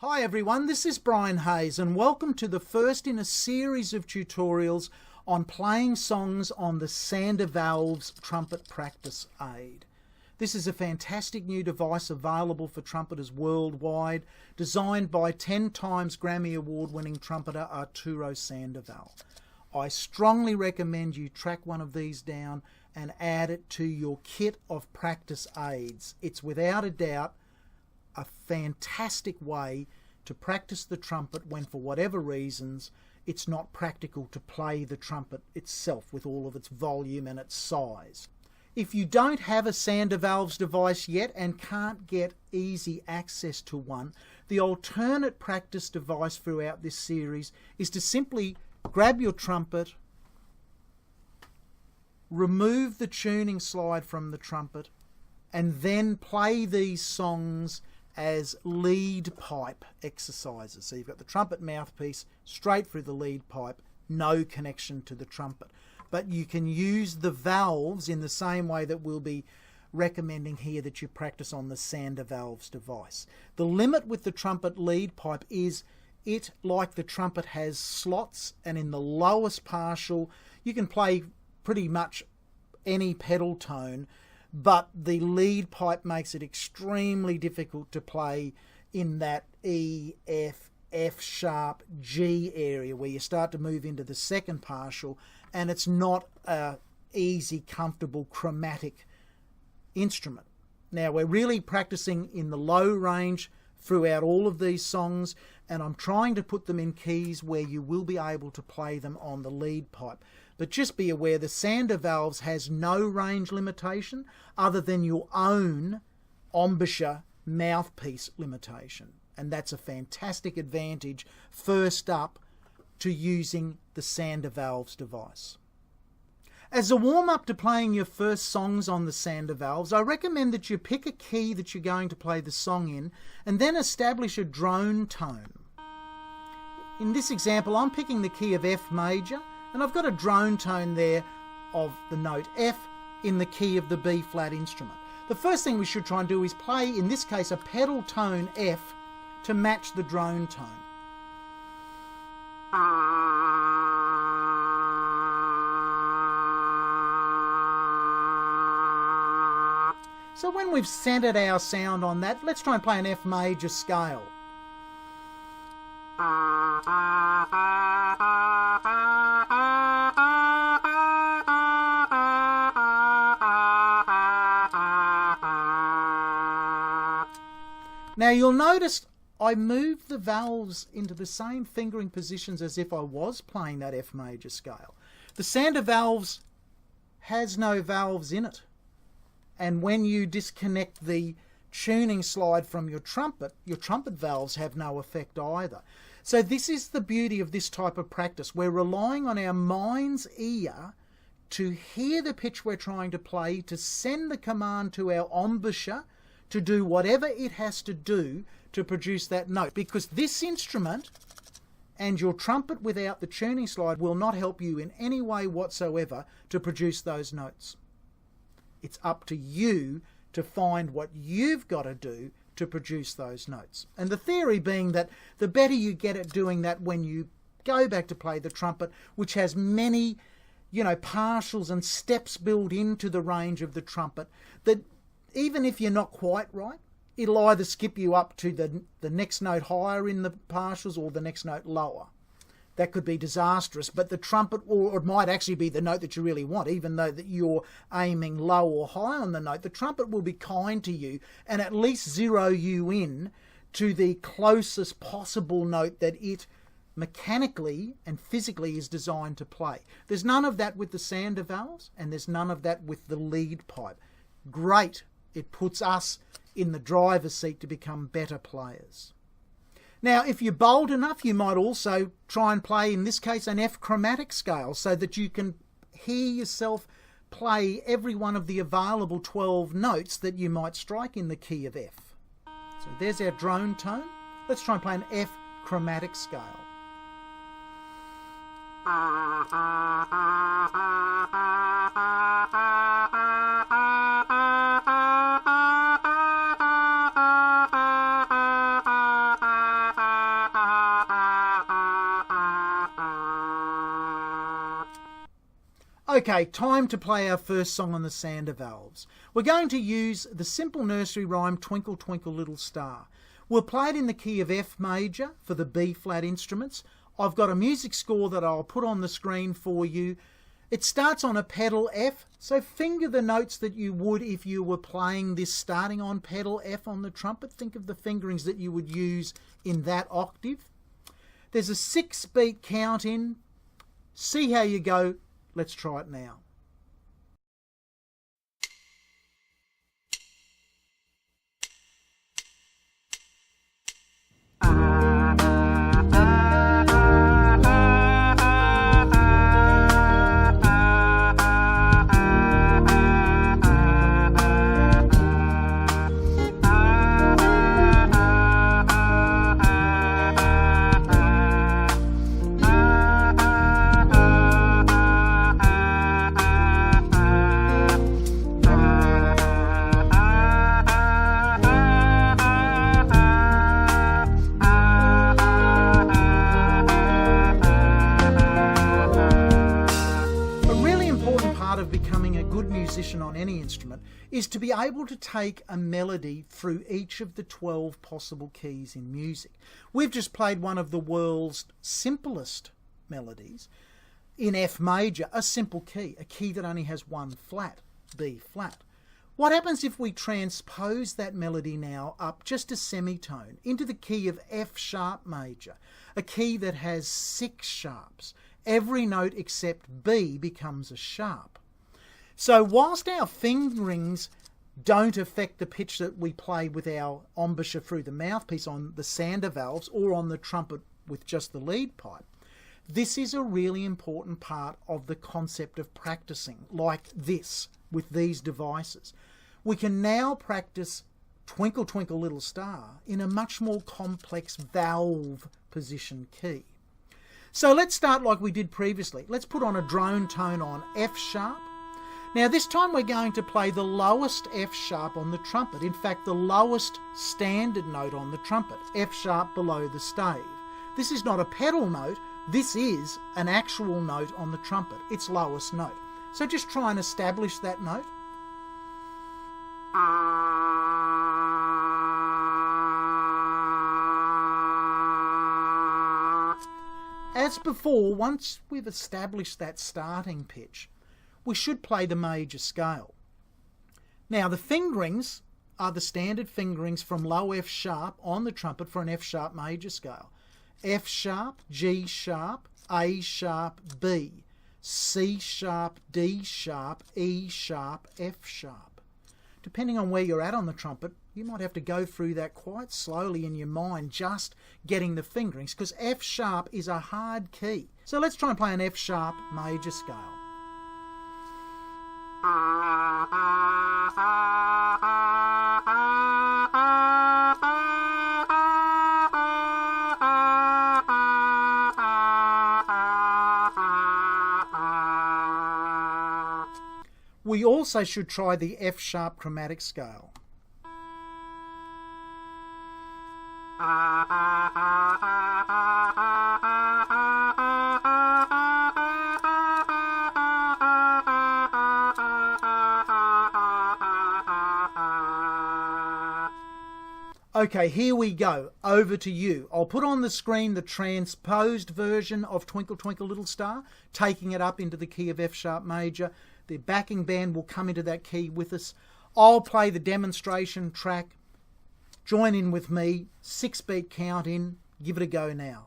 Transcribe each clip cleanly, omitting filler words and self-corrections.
Hi everyone, this is Brian Hayes and welcome to the first in a series of tutorials on playing songs on the Sandovalves Trumpet Practice Aid. This is a fantastic new device available for trumpeters worldwide, designed by 10 times Grammy Award-winning trumpeter Arturo Sandoval. I strongly recommend you track one of these down and add it to your kit of practice aids. It's without a doubt a fantastic way to practice the trumpet when, for whatever reasons, it's not practical to play the trumpet itself with all of its volume and its size. If you don't have a Sandovalves device yet and can't get easy access to one, the alternate practice device throughout this series is to simply grab your trumpet, remove the tuning slide from the trumpet, and then play these songs as lead pipe exercises. So you've got the trumpet mouthpiece straight through the lead pipe, no connection to the trumpet. But you can use the valves in the same way that we'll be recommending here that you practice on the Sandovalves device. The limit with the trumpet lead pipe is it, like the trumpet, has slots, and in the lowest partial you can play pretty much any pedal tone, but the lead pipe makes it extremely difficult to play in that E, F, F sharp, G area where you start to move into the second partial, and it's not an easy, comfortable, chromatic instrument. Now, we're really practicing in the low range throughout all of these songs, and I'm trying to put them in keys where you will be able to play them on the lead pipe. But just be aware, the Sandovalves has no range limitation other than your own embouchure mouthpiece limitation. And that's a fantastic advantage first up to using the Sandovalves device. As a warm-up to playing your first songs on the Sandovalves, I recommend that you pick a key that you're going to play the song in and then establish a drone tone. In this example, I'm picking the key of F major, and I've got a drone tone there of the note F in the key of the B flat instrument. The first thing we should try and do is play, in this case, a pedal tone F to match the drone tone. So when we've centered our sound on that, let's try and play an F major scale. Now you'll notice I moved the valves into the same fingering positions as if I was playing that F major scale. The Sandovalves has no valves in it, and when you disconnect the tuning slide from your trumpet valves have no effect either. So this is the beauty of this type of practice. We're relying on our mind's ear to hear the pitch we're trying to play, to send the command to our embouchure to do whatever it has to do to produce that note. Because this instrument and your trumpet without the tuning slide will not help you in any way whatsoever to produce those notes. It's up to you to find what you've got to do to produce those notes. And the theory being that the better you get at doing that when you go back to play the trumpet, which has many, partials and steps built into the range of the trumpet, that even if you're not quite right, it'll either skip you up to the next note higher in the partials or the next note lower. That could be disastrous, but the trumpet, or it might actually be the note that you really want, even though that you're aiming low or high on the note, the trumpet will be kind to you and at least zero you in to the closest possible note that it mechanically and physically is designed to play. There's none of that with the Sandovalves, and there's none of that with the lead pipe. Great. It puts us in the driver's seat to become better players. Now, if you're bold enough, you might also try and play, in this case, an F chromatic scale so that you can hear yourself play every one of the available 12 notes that you might strike in the key of F. So there's our drone tone. Let's try and play an F chromatic scale. Okay, time to play our first song on the Sandovalves. We're going to use the simple nursery rhyme Twinkle Twinkle Little Star. We'll play it in the key of F major for the B flat instruments. I've got a music score that I'll put on the screen for you. It starts on a pedal F, so finger the notes that you would if you were playing this starting on pedal F on the trumpet. Think of the fingerings that you would use in that octave. There's a 6-beat count in. See how you go. Let's try it now. On any instrument is to be able to take a melody through each of the 12 possible keys in music. We've just played one of the world's simplest melodies in F major, a simple key, a key that only has one flat, B flat. What happens if we transpose that melody now up just a semitone into the key of F sharp major, a key that has 6 sharps? Every note except B becomes a sharp. So whilst our fingerings don't affect the pitch that we play with our embouchure through the mouthpiece on the Sandovalves or on the trumpet with just the lead pipe, this is a really important part of the concept of practicing, like this, with these devices. We can now practice Twinkle Twinkle Little Star in a much more complex valve position key. So let's start like we did previously. Let's put on a drone tone on F sharp. Now this time we're going to play the lowest F sharp on the trumpet. In fact, the lowest standard note on the trumpet, F sharp below the stave. This is not a pedal note, this is an actual note on the trumpet, its lowest note. So just try and establish that note. As before, once we've established that starting pitch, we should play the major scale. Now the fingerings are the standard fingerings from low F sharp on the trumpet for an F sharp major scale. F sharp, G sharp, A sharp, B, C sharp, D sharp, E sharp, F sharp. Depending on where you're at on the trumpet, you might have to go through that quite slowly in your mind, just getting the fingerings, because F sharp is a hard key. So let's try and play an F sharp major scale. We also should try the F sharp chromatic scale. Okay, here we go. Over to you. I'll put on the screen the transposed version of Twinkle Twinkle Little Star, taking it up into the key of F sharp major. The backing band will come into that key with us. I'll play the demonstration track. Join in with me. 6-beat count in. Give it a go now.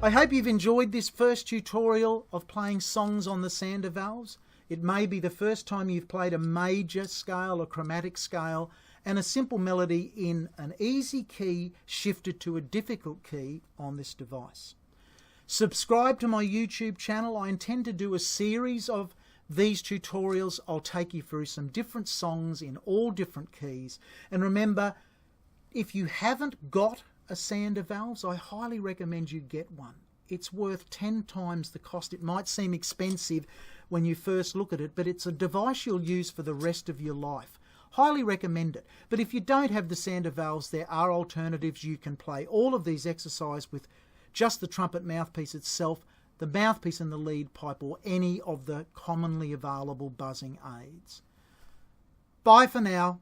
I hope you've enjoyed this first tutorial of playing songs on the Sandovalves. It may be the first time you've played a major scale, a chromatic scale, and a simple melody in an easy key shifted to a difficult key on this device. Subscribe to my YouTube channel. I intend to do a series of these tutorials. I'll take you through some different songs in all different keys. And remember, if you haven't got a Sandovalves, I highly recommend you get one. It's worth 10 times the cost. It might seem expensive when you first look at it, but it's a device you'll use for the rest of your life. Highly recommend it. But if you don't have the Sandovalves, there are alternatives. You can play all of these exercises with just the trumpet mouthpiece itself, the mouthpiece and the lead pipe, or any of the commonly available buzzing aids. Bye for now.